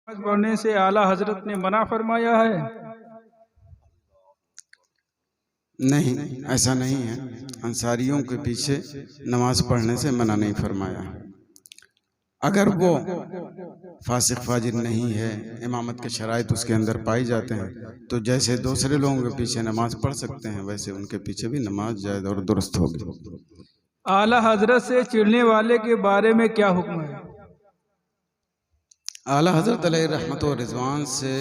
नमाज पढ़ने से आला हजरत ने मना फरमाया है? नहीं, ऐसा नहीं है। अंसारियों के पीछे नमाज पढ़ने से मना नहीं फरमाया। अगर वो फासिक फाजिर नहीं है, इमामत के शराइत उसके अंदर पाई जाते हैं, तो जैसे दूसरे लोगों के पीछे नमाज पढ़ सकते हैं, वैसे उनके पीछे भी नमाज जायज़ और दुरुस्त होगी। आला हजरत से चिढ़ने वाले के बारे में क्या हुक्म है? आला हजरत अलैहि रहमत व रिजवान से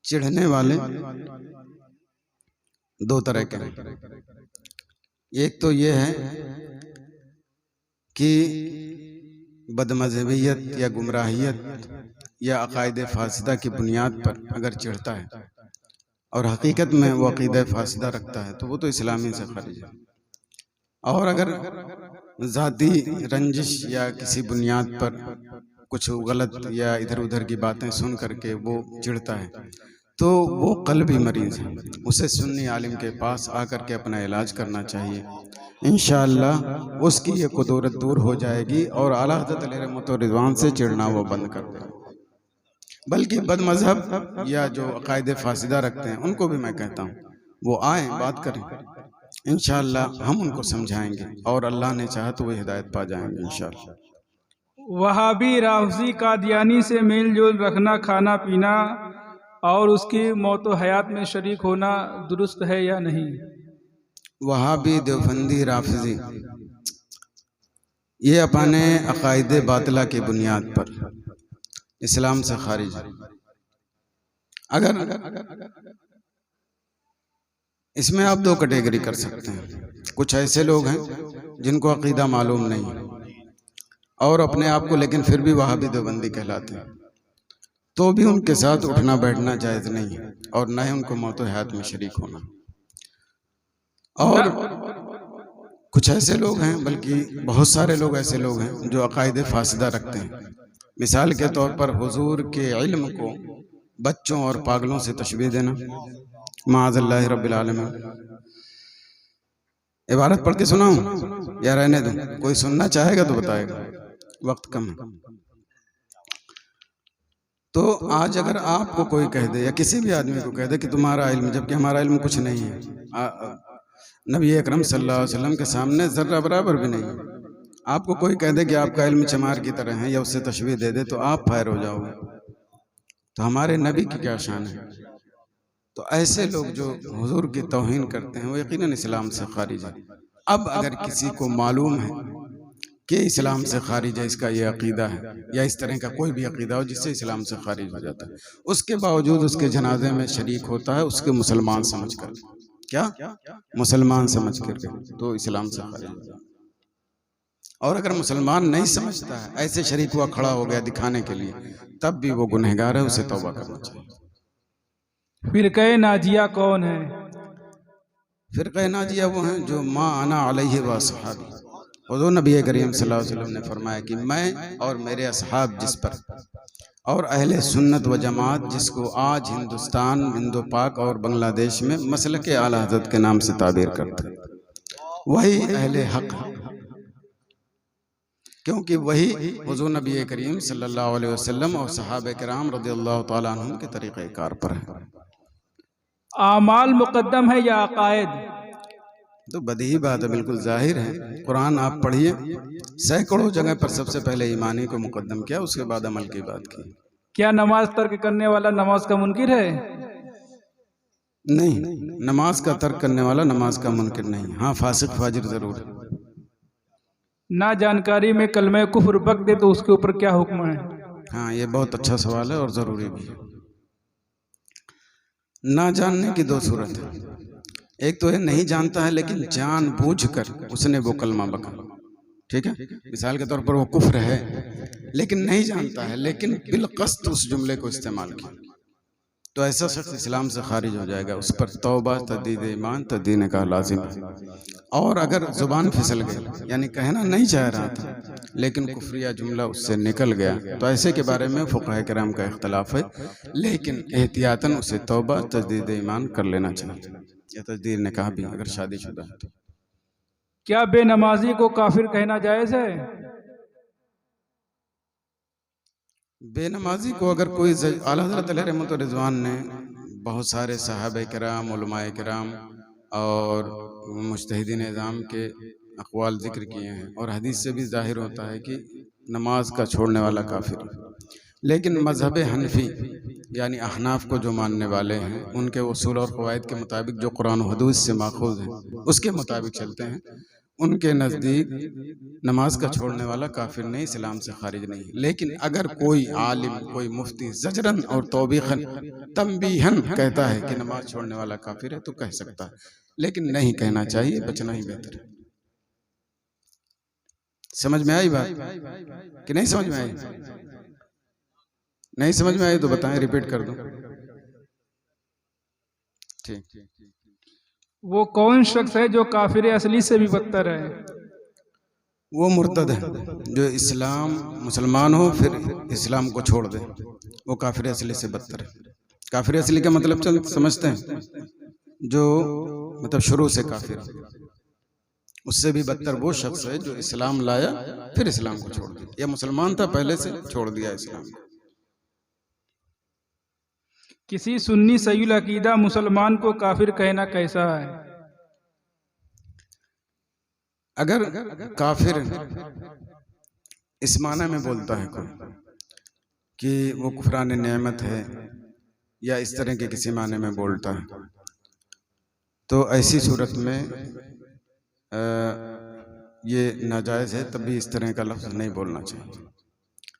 चिढ़ने वाले दो तरह के हैं। एक तो ये है कि बदमज़हबियत या गुमराहियत या अकायद फासिदा की बुनियाद पर अगर चिढ़ता है और हकीकत में वो अकीदा फासिदा रखता है, तो वो तो इस्लामी से खारिज है। और अगर ज़ाती रंजिश या किसी बुनियाद पर कुछ गलत या इधर उधर की बातें सुन करके वो चिढ़ता है, तो वो क़ल्बी मरीज़ है। उसे सुन्नी आलिम के पास आकर के अपना इलाज करना चाहिए। इंशाअल्लाह उसकी ये कुदरत दूर हो जाएगी और आला हज़रत अलैहि रहमत व रिज़वान से चिढ़ना वो बंद कर देगा। बल्कि बदमज़हब या जो अकायदे फासिदा रखते हैं, उनको भी मैं कहता हूँ वो आएँ, बात करें। इंशाअल्लाह हम उनको समझाएंगे और अल्लाह ने चाहा तो वो हिदायत पा जाएंगे इंशाअल्लाह। वहाबी, राफजी, कादियानी से मेल जोल रखना, खाना पीना और उसकी मौत व हयात में शरीक होना दुरुस्त है या नहीं? वहाबी, देवबंदी, राफजी ये अपने अकायदे बातिला की बुनियाद पर इस्लाम से खारिज है। अगर इसमें आप दो कैटेगरी कर सकते हैं। कुछ ऐसे लोग हैं जिनको अकीदा मालूम नहीं है और अपने आप को लेकिन फिर भी वहाबी देवबंदी कहलाते हैं, तो भी उनके साथ उठना बैठना जायज़ नहीं है और न ही उनको मौत हयात में शरीक होना। और कुछ ऐसे लोग हैं, बल्कि बहुत सारे लोग ऐसे लोग हैं जो अकायदे फासिदा रखते हैं। मिसाल के तौर पर हुजूर के इल्म को बच्चों और पागलों से तशबीह देना, माअज़ल्लाहि रब्बिल आलमीन। इबारत पढ़ के सुनाऊं या रहने दूं? कोई सुनना चाहेगा तो बताएगा, वक्त कम है। तो आज अगर आपको कोई कह दे या किसी भी आदमी को कह दे कि तुम्हारा इल्म, जबकि हमारा इल्म कुछ नहीं है, नबी अकरम सल्लल्लाहु अलैहि वसल्लम के सामने जर्रा बराबर भी नहीं है, आपको कोई कह दे कि आपका इल्म चमार की तरह है या उससे तशबीह दे दे, तो आप फायर हो जाओगे। तो हमारे नबी की क्या शान है? तो ऐसे लोग जो हुजूर की तौहीन करते हैं वो यकीनन इस्लाम से खारिज है। अब अगर किसी को मालूम है कि इस्लाम से खारिज है, इसका ये अकीदा है या इस तरह का कोई भी अकीदा हो जिससे इस्लाम से खारिज हो जाता है, उसके बावजूद उसके जनाजे में शरीक होता है, उसके मुसलमान समझ कर, क्या मुसलमान समझ कर, तो इस्लाम से खारिज हो जाता है। और अगर मुसलमान नहीं समझता है, ऐसे शरीक हुआ खड़ा हो गया दिखाने के लिए, तब भी वो गुनहगार है, उसे तौबा करना चाहिए। फिरक़े नाजिया कौन है? फिरक़े नाजिया वो हैं जो मा अना अलैहि व अस्हाबी, हुज़ूर नबी करीम सल्लल्लाहु अलैहि वसल्लम ने फरमाया कि मैं और मेरे असहाब जिस पर, और अहले सुन्नत व जमात जिसको आज हिंदुस्तान, हिंदो पाक और बांग्लादेश में मसलक आला हज़रत के नाम से ताबीर करते हैं, वही अहले हक है। क्योंकि वही हुज़ूर नबी करीम सल्लल्लाहु अलैहि वसल्लम और सहाबे किराम रज़ियल्लाहु तआला अन्हुम के तरीक़े कार पर है। आमाल मुक़द्दम है या अकायद? तो बदही बात है, बिल्कुल जाहिर है। कुरान आप पढ़िए, सैकड़ों जगह पर सबसे पहले ईमानी को मुकद्दम किया, उसके बाद अमल की बात की। क्या नमाज तर्क करने वाला नमाज का मुनकिर है? नहीं, नमाज का तर्क करने वाला नमाज का मुनकिर नहीं। हाँ, फासिक फाजिर जरूर है। ना जानकारी में कलमे कुफ्र बक दे तो उसके ऊपर क्या हुक्म है? हाँ, ये बहुत अच्छा सवाल है और जरूरी भी है। ना जानने की दो सूरत है। एक तो है नहीं जानता है लेकिन जानबूझकर उसने वो कलमा बका, ठीक है। मिसाल के तौर पर वो कुफ्र है लेकिन नहीं जानता है, लेकिन बिलकस्त उस जुमले को इस्तेमाल किया, तो ऐसा शख्स इस्लाम से खारिज हो जाएगा। उस पर तौबा, तजदीद ईमान, तजदीद निकाह लाजिम है। और अगर जुबान फिसल गई, यानी कहना नहीं चाह रहा था लेकिन कुफ्रिया जुमला उससे निकल गया, तो ऐसे के बारे में फुक़हा किराम का इख्तलाफ है, लेकिन एहतियातन उसे तौबा, तजदीद ईमान कर लेना चाहिए, या तजदीद निकाह भी अगर शादीशुदा है तो। क्या बेनमाजी को काफिर कहना जायज़ है? बेनमाजी को अगर कोई आला हज़रत अलैहि रहमत व रिज़वान ने बहुत सारे सहाबा किराम, उलमाए किराम और मुज्तहिदीन निज़ाम के अक़वाल ज़िक्र किए हैं, और हदीस से भी ज़ाहिर होता है कि नमाज का छोड़ने वाला काफिर है। लेकिन मज़हब हनफी यानी अहनाफ को जो मानने वाले हैं, उनके उसूल और क़वाइद के मुताबिक जो कुरान और हदीस से माखूज़ है उसके मुताबिक चलते हैं। उनके नज़दीक नमाज का छोड़ने वाला काफिर नहीं, इस्लाम से खारिज नहीं। लेकिन अगर कोई आलिम, कोई मुफ्ती ज़जरन और तौबीखन, तंबीहन कहता है कि नमाज छोड़ने वाला काफिर है तो कह सकता है, लेकिन नहीं कहना चाहिए, बचना ही बेहतर है। समझ में आई बात कि नहीं समझ में आई? नहीं समझ में आई तो बताएं, रिपीट कर दूं। ठीक। वो कौन शख्स है जो काफिर असली से भी बदतर है? वो मुर्तद है जो इस्लाम, मुसलमान हो फिर इस्लाम को छोड़ दे, वो काफिर असली से बदतर है। काफिर असली का मतलब समझते हैं? जो मतलब शुरू से काफिर, उससे भी बदतर वो शख्स है जो इस्लाम लाया फिर इस्लाम को छोड़ दिया, या मुसलमान था पहले से छोड़ दिया इस्लाम। किसी सुन्नी सहील अकीदा मुसलमान को काफिर कहना कैसा है? अगर काफिर इस माना में बोलता है कोई कि वो कुफरान नेमत है या इस तरह के किसी माने में बोलता है, तो ऐसी सूरत में ये नाजायज़ है, तब भी इस तरह का लफ्ज़ नहीं बोलना चाहिए।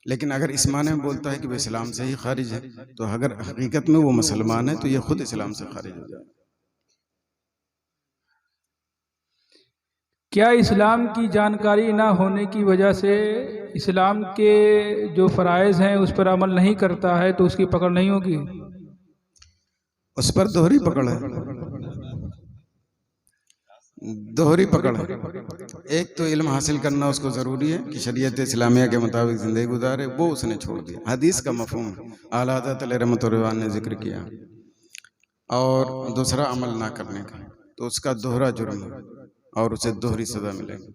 लेकिन अगर इस माने में बोलता है कि वो इस्लाम से ही खारिज है, तो अगर हकीकत में वो मुसलमान है तो ये खुद इस्लाम से खारिज हो जाए। क्या इस्लाम की जानकारी ना होने की वजह से इस्लाम के जो फ़राइज़ हैं उस पर अमल नहीं करता है तो उसकी पकड़ नहीं होगी? उस पर दोहरी पकड़ है, दोहरी पकड़ है। एक तो इल्म हासिल करना उसको ज़रूरी है कि शरीयत इस्लामिया के मुताबिक ज़िंदगी गुजारे, वो उसने छोड़ दिया। हदीस का मफ़हूम आला हज़रत अलैहि रहमत व रिज़वान ने ज़िक्र किया, और दूसरा अमल ना करने का, तो उसका दोहरा जुर्म है और उसे दोहरी सज़ा मिलेगी।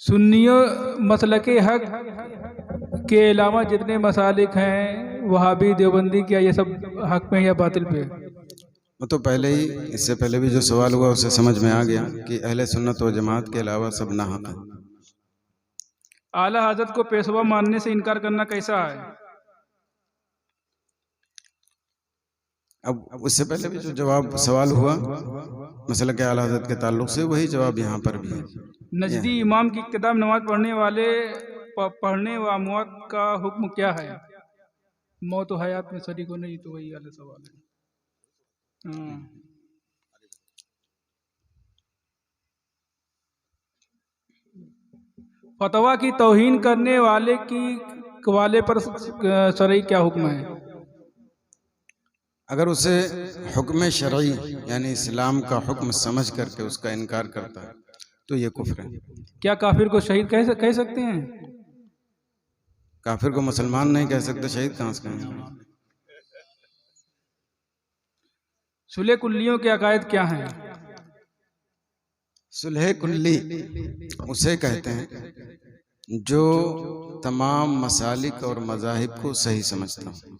सुन्नियों मसलके हक के अलावा जितने मसालिक हैं, वहाबी, देवबंदी, क्या ये सब हक पे या बातिल पे? वो तो पहले ही, इससे पहले भी जो सवाल हुआ उससे समझ में आ गया कि अहले सुन्नत व जमात के अलावा सब नाहक है। आला हज़रत को पेशवा मानने से इनकार करना कैसा है? अब उससे पहले भी जो जवाब सवाल हुआ मसला के आला हज़रत के ताल्लुक से, वही जवाब यहाँ पर भी है। नजदी इमाम की इक्तिदा में नमाज पढ़ने व अमवात का हुक्म क्या है? मौत व हयात में शरीक हो नहीं, तो वही वाला सवाल है। फतवा की तौहीन करने वाले पर शरई क्या हुक्म है? अगर उसे हुक्म शरई यानी इस्लाम का हुक्म समझ करके उसका इनकार करता है तो ये कुफ्र है। क्या काफिर को शहीद कह सकते हैं? काफिर को मुसलमान नहीं कह सकते, शहीद कहाँ से कहेंगे? सुलह कुल्लियों के अकायद क्या हैं? सुलह कुल्ली उसे कहते हैं जो तमाम मसालिक और मज़ाहिब को सही समझता हूँ,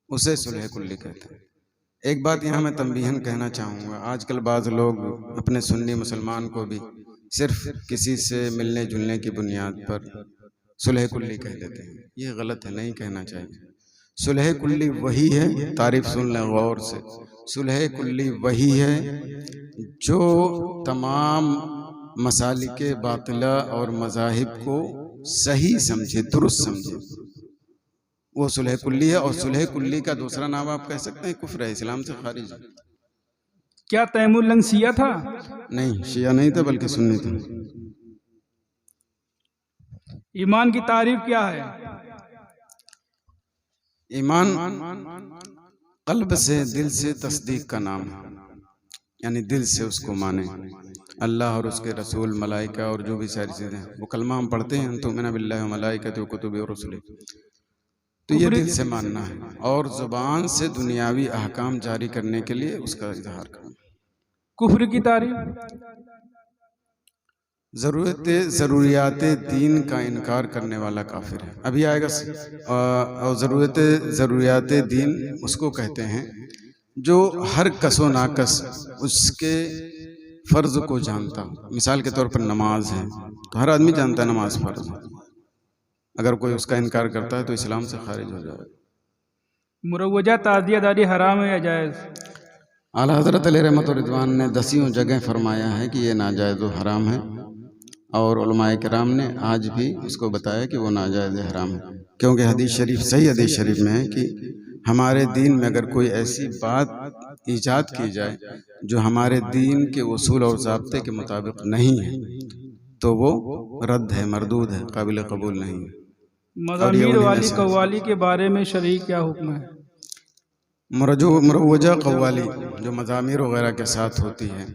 उसे सुलह कुल्ली कहते हैं। एक बात यहाँ मैं तंबीहन कहना चाहूँगा, आजकल बाज़ लोग अपने सुन्नी मुसलमान को भी सिर्फ किसी से मिलने जुलने की बुनियाद पर सुलह कुल्ली कह देते हैं। ये गलत है, नहीं कहना चाहिए। सुलह कुल्ली वही है, तारीफ सुन लें गौर से, सुलह कुल्ली वही है जो तमाम मसालिक बातिला और मज़ाहिब को सही समझे, दुरुस्त समझे, वो सुलह कुल्ली है। और सुलह कुल्ली का दूसरा नाम आप कह सकते हैं कुफ्र है, इस्लाम से खारिज है। क्या तैमूर लंग शिया था? नहीं, शिया नहीं था बल्कि सुन्नी था। ईमान की तारीफ क्या है? ईमान कल्ब से, दिल से तस्दीक का नाम है, यानी दिल से उसको माने, अल्लाह और उसके रसूल, मलाइका और जो भी सारी चीज़ें, वो कलमा हम पढ़ते हैं तो मिना बिल्लाहि व मलाइकतिहि व कुतुबिहि व रुसुलिहि, तो ये दिल से मानना है, और ज़ुबान से दुनियावी अहकाम जारी करने के लिए उसका इजहार करना। कुफ्र की तारीफ? ज़रूरियात दीन का इनकार करने वाला काफिर है। अभी आएगा। और ज़रूरियात दीन उसको कहते हैं जो हर कसो नाकस उसके फ़र्ज को जानता हो। मिसाल के तौर पर नमाज है, तो हर आदमी जानता है नमाज फ़र्ज है। अगर कोई उसका इनकार करता है तो इस्लाम से खारिज हो जाएगा। मुरव्वजा ताज़ियादारी हराम है या जायज़? आला हज़रत अलैहि रहमत व रिज़वान ने 10 जगह फरमाया है कि ये नाजायज़ व हराम है, और उलमाए किराम ने आज भी उसको बताया कि वो नाजायज़ हराम है। क्योंकि हदीस शरीफ, सही हदीस शरीफ में है कि हमारे दीन में अगर कोई ऐसी बात ईजाद की जाए जो हमारे दीन के उसूल और ज़ाब्ते के मुताबिक नहीं है तो वो रद्द है, मरदूद है, काबिल कबूल नहीं है। मज़ामीर वाली कव्वाली के बारे में शरई क्या हुक्म है? मुरव्वजा कव्वाली जो मज़ामीर वगैरह के साथ होती है,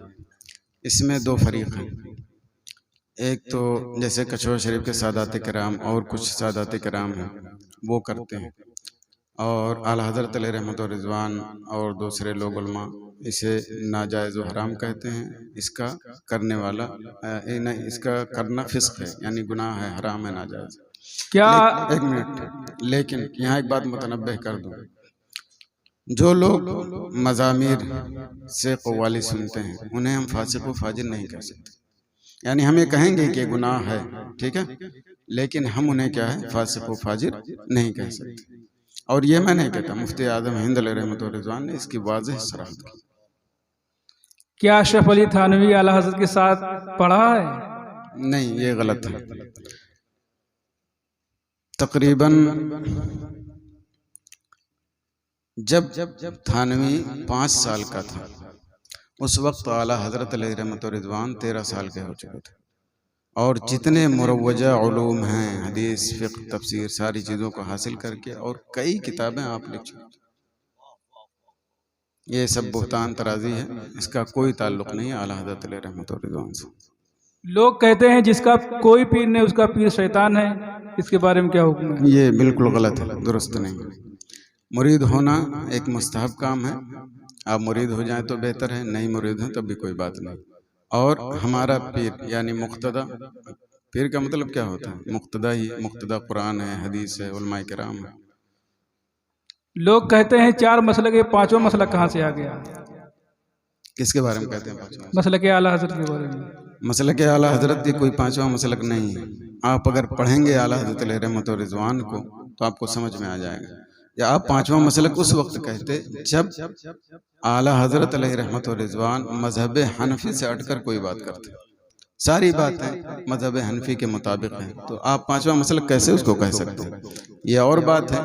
इसमें 2 फरीक हैं। एक तो जैसे कछुआ शरीफ के सादात किराम और कुछ सादात किराम हैं वो करते हैं, और आला हज़रत अलैहि रहमत व रिज़वान और दूसरे लोग उलमा इसे नाजायज़ व हराम कहते हैं। इसका करने वाला नहीं, इसका करना फ़िस्क़ है, यानी गुनाह है, हराम है, नाजायज़। क्या एक मिनट, लेकिन यहाँ एक बात मुतनब्बह कर दूँ। जो लोग मज़ामीर से कव्वाली सुनते हैं उन्हें हम फासिक़ व फाजिर नहीं कह सकते। यानी हम ये कहेंगे कि गुनाह है, ठीक है, लेकिन हम उन्हें क्या है, फासिक़ व फाजिर नहीं कह सकते। और ये मैं नहीं कहता, मुफ्ती आज़म हिंद अलैहि रहमत व रिज़वान ने इसकी वाज़ेह सराहत की। क्या अशरफ अली थानवी आला हज़रत के साथ पढ़ा है? नहीं, ये गलत है। तकरीबन जब थानवी 5 साल का था उस वक्त आला हज़रत अलैहि रहमत व रिज़वान 13 साल के हो चुके थे, और जितने मुरव्वजा उलूम हैं, हदीस, फ़िक़्ह, तफ़सीर, सारी चीज़ों को हासिल करके और कई किताबें आप लिख चुके। ये सब बुहतान तराज़ी है, इसका कोई ताल्लुक़ नहीं है आला हज़रत अलैहि रहमत व रिज़वान से। लोग कहते हैं जिसका कोई पीर नहीं उसका पीर शैतान है, इसके बारे में क्या हुक्म है? ये बिल्कुल गलत है, दुरुस्त नहीं। मुरीद होना एक मुस्तहब काम है, आप मुरीद हो जाएं तो बेहतर है, नहीं मुरीद हैं तब भी कोई बात नहीं। और हमारा पीर यानी मुक्तदा, पीर का मतलब क्या होता है? मुक्तदा ही, मुक्तदा कुरान है, हदीस है, उलमाए किराम है। लोग कहते हैं 4 मसलक, 5वां मसलक कहाँ से आ गया? किसके बारे में कहते हैं 5वां? मसलक आला हज़रत के बारे में। मसलक आला हज़रत की कोई 5वां मसलक नहीं है। आप अगर पढ़ेंगे आला हज़रत अलैहि रहमत व रिज़वान को तो आपको समझ में आ जाएगा। या आप 5वां मसलक उस वक्त कहते जब आला हज़रत अलैहि रहमत व रिज़वान मज़हब हनफी से हटकर कोई बात करते। सारी बातें मज़हब हनफी के मुताबिक हैं, तो आप 5वां मसलक कैसे उसको कह सकते हैं? ये और बात है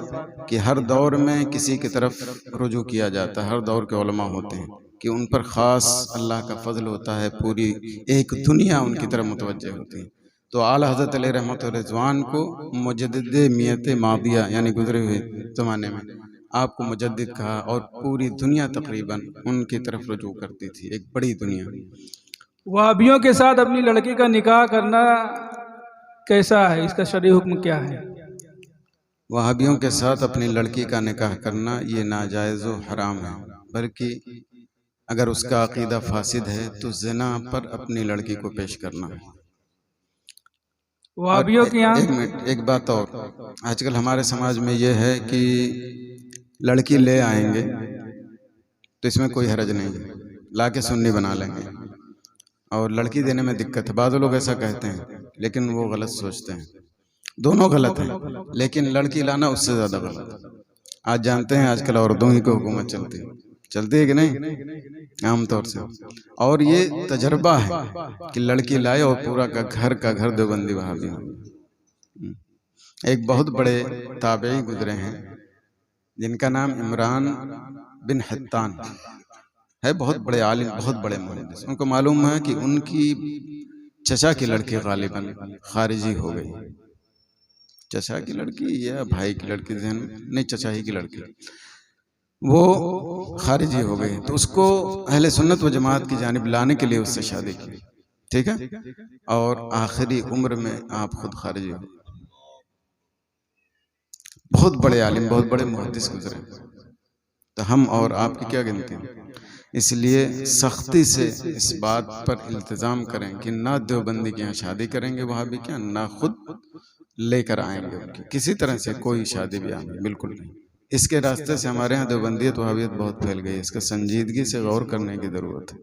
कि हर दौर में किसी की तरफ रुजू किया जाता है, हर दौर के उलमा होते हैं कि उन पर ख़ास अल्लाह का फ़ज़ल होता है, पूरी एक दुनिया उनकी तरफ मुतवज्जह होती है। तो आला हज़रत अलैहि रहमत व रिज़वान को मुजद्दिद मियत मादिया यानी गुज़रे हुए ज़माने में आपको मुजद्दिद कहा, और पूरी दुनिया तकरीबन उनकी तरफ रुजू करती थी, एक बड़ी दुनिया। वहाबियों के साथ अपनी लड़की का निकाह करना कैसा है, इसका शरई हुक्म क्या है? वहाबियों के साथ अपनी लड़की का निकाह करना ये नाजायज़ व हराम है, बल्कि अगर उसका अकीदा फासिद है तो ज़िना पर अपनी लड़की को पेश करना है। वहाबियों के यहाँ एक मिनट, एक बात और, आजकल हमारे समाज में ये है कि लड़की ले आएंगे तो इसमें कोई हरज नहीं है, ला के सुन्नी बना लेंगे, और लड़की देने में दिक्कत है। बाज़ लोग ऐसा कहते हैं, लेकिन वो गलत सोचते हैं। दोनों गलत हैं, लेकिन लड़की लाना उससे ज़्यादा गलत है। आज जानते हैं आजकल औरतों ही को हुकूमत चलती है कि नहीं, आमतौर से। और ये तजर्बा है कि लड़की लाए और पूरा का घर देवबंदी वहाबी हो। एक बहुत बड़े ताबई गुजरे हैं जिनका नाम इमरान बिन हत्तान है, बहुत बड़े आलिम, बहुत बड़े मुहद्दिस। उनको मालूम है कि उनकी चचा की लड़की गालिबन खारिजी हो गई। चचा की लड़की या भाई की लड़की, नहीं, चचा ही की लड़की, वो खारिजी हो गई। तो उसको अहले सुन्नत व जमात की जानिब लाने के लिए उससे शादी की, ठीक है, और आखिरी उम्र में आप खुद खारिजी हो। बहुत बड़े आलिम, बहुत बड़े मुहद्दिस गुजरे, तो हम और आपकी क्या गिनती है? इसलिए सख्ती से इस बात पर इल्तिज़ाम करें कि ना देवबंदी के यहाँ शादी करेंगे वहाबी के यहाँ, ना खुद लेकर आएंगे उनकी किसी तरह से कोई शादी ब्याह में, बिल्कुल नहीं। इसके रास्ते से हमारे यहाँ देवबंदियत वहाबियत बहुत फैल गई है, इसका संजीदगी से गौर करने की ज़रूरत है।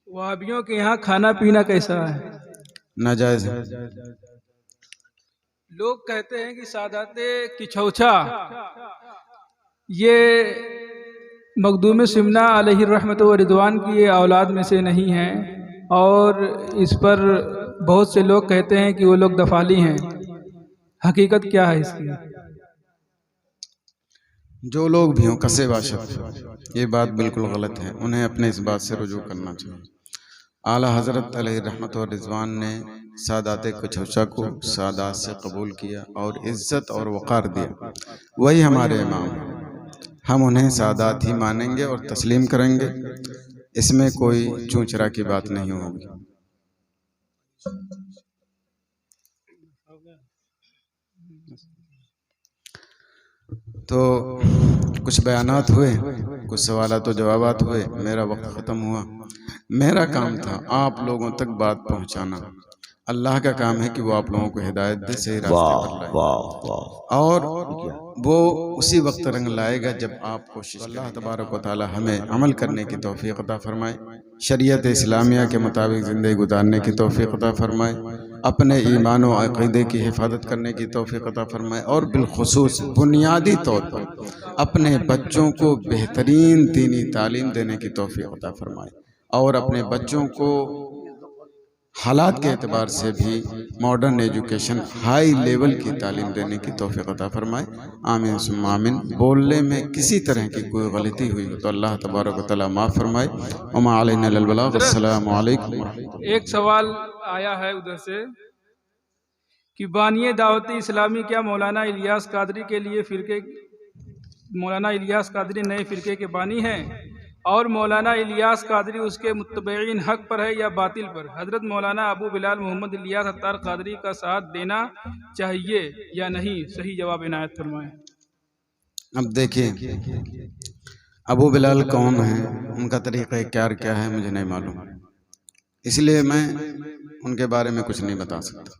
वहाबियों के यहाँ खाना पीना कैसा है? नाजायज़ है। लोग कहते हैं कि सादाते किछौछा ये मखदूम सिमना अलैहि रहमत व रिदवान की ये औलाद में से नहीं है, और इस पर बहुत से लोग कहते हैं कि वो लोग दफाली हैं। हकीकत क्या है इसकी? जो लोग भी हों कसे बाशत, ये बात बिल्कुल गलत है, उन्हें अपने इस बात से रुजू करना चाहिए। आला हज़रत अलैहि रहमत व रिज़वान ने सादात कुछौचा को सादात से कबूल किया और इज़्ज़त और वक़ार दिया, वही हमारे इमाम हैं। हम उन्हें सादात ही मानेंगे और तस्लीम करेंगे, इसमें कोई चूचरा की बात नहीं होगी। तो कुछ बयानात हुए, कुछ सवालात और जवाबात हुए, मेरा वक्त ख़त्म हुआ। मेरा काम था आप लोगों तक बात पहुंचाना, अल्लाह का काम है कि वो आप लोगों को हिदायत दे, सही रास्ते पर लाए, और वो उसी वक्त रंग लाएगा जब आप कोशिश। अल्लाह तबारक व तआला हमें अमल करने की तौफीक अता फरमाए, शरीयत इस्लामिया के मुताबिक ज़िंदगी गुजारने की तौफीक अता फरमाए, अपने ईमान व अक़ीदे की हिफाजत करने की तौफीक अता फरमाए, और बिलखुसूस बुनियादी तौर पर अपने बच्चों को बेहतरीन दीनी तालीम देने की तौफीक अता फरमाए, और अपने बच्चों को हालात के एतबार से भी मॉडर्न एजुकेशन हाई लेवल की तालीम देने की तौफीक अता फरमाए। आमीन सुम्मा आमीन। बोलने में किसी तरह की कोई गलती हुई तो अल्लाह तबारक व तआला माफ़ फरमाए। वमा अलैना इल्लल बलाग। अस्सलामु अलैकुम। एक सवाल आया है उधर से कि बानिए दावत इस्लामी क्या मौलाना इलियास कादरी के लिए फ़िरके, मौलाना इलियास कादरी नए फ़िरके के बानी हैं, और मौलाना इलियास कादरी उसके मुत्तबईन हक पर है या बातिल पर? हज़रत मौलाना अबू बिलाल मोहम्मद इलियास अत्तार कादरी का साथ देना चाहिए या नहीं? सही जवाब इनायत फरमाएं। अब देखिए, अबू बिलाल कौन है, उनका तरीक़ा कार क्या है, मुझे नहीं मालूम, इसलिए मैं उनके बारे में कुछ नहीं बता सकता।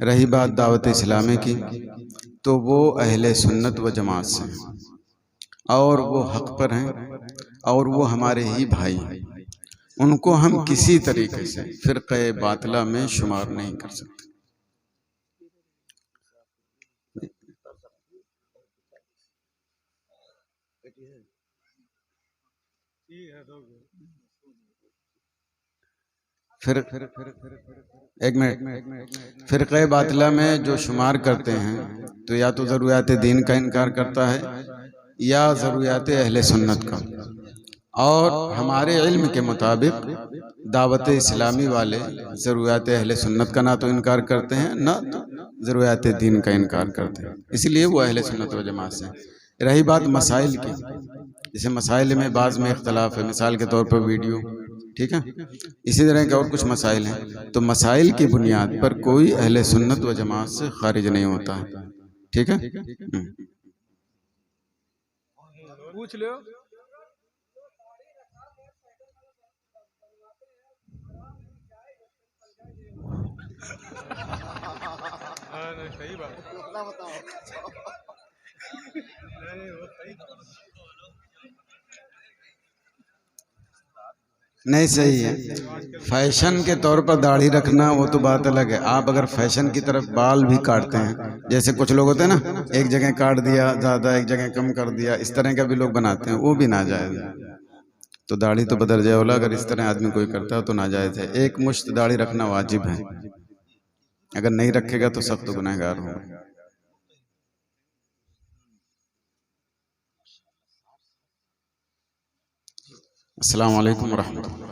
रही बात दावत इस्लामी की, तो वो अहले सुन्नत व जमात से हैं, और वो हक पर हैं, और वो हमारे ही भाई हैं। उनको हम किसी तरीके से फ़िरक़े बातिला में शुमार नहीं कर सकते। फिर एक मिनट, फ़िरक़े बातिला में जो शुमार करते हैं तो या तो ज़रूरियात दीन का इनकार करता है या ज़रूरियात अहले सुन्नत का, और हमारे इल्म के मुताबिक दावत इस्लामी वाले ज़रूरियात अहले सुन्नत का ना तो इनकार करते हैं, ना तो ज़रूरियात दीन का इनकार करते हैं, इसलिए वो अहले सुन्नत व जमात से। रही बात मसाइल की, जैसे मसाइल में बाज़ में इख्तलाफ है, मिसाल के तौर पर वीडियो, ठीक है, इसी तरह के और कुछ मसाइल हैं, तो मसाइल की बुनियाद पर कोई अहले सुन्नत व जमात से खारिज नहीं होता है, ठीक है। पूछ लो। सही बात। नहीं सही है। फैशन के तौर पर दाढ़ी रखना वो तो बात अलग है। आप अगर फैशन की तरफ बाल भी काटते हैं, जैसे कुछ लोग होते हैं ना, एक जगह काट दिया ज़्यादा, एक जगह कम कर दिया, इस तरह का भी लोग बनाते हैं, वो भी नाजायज़ है। तो दाढ़ी तो बदल जाए वाला, अगर इस तरह आदमी कोई करता है तो नाजायज़ है। एक मुश्त दाढ़ी रखना वाजिब है, अगर नहीं रखेगा तो सख्त गुनहगार होगा। अस्सलाम वालेकुम रहमतुल्लाह।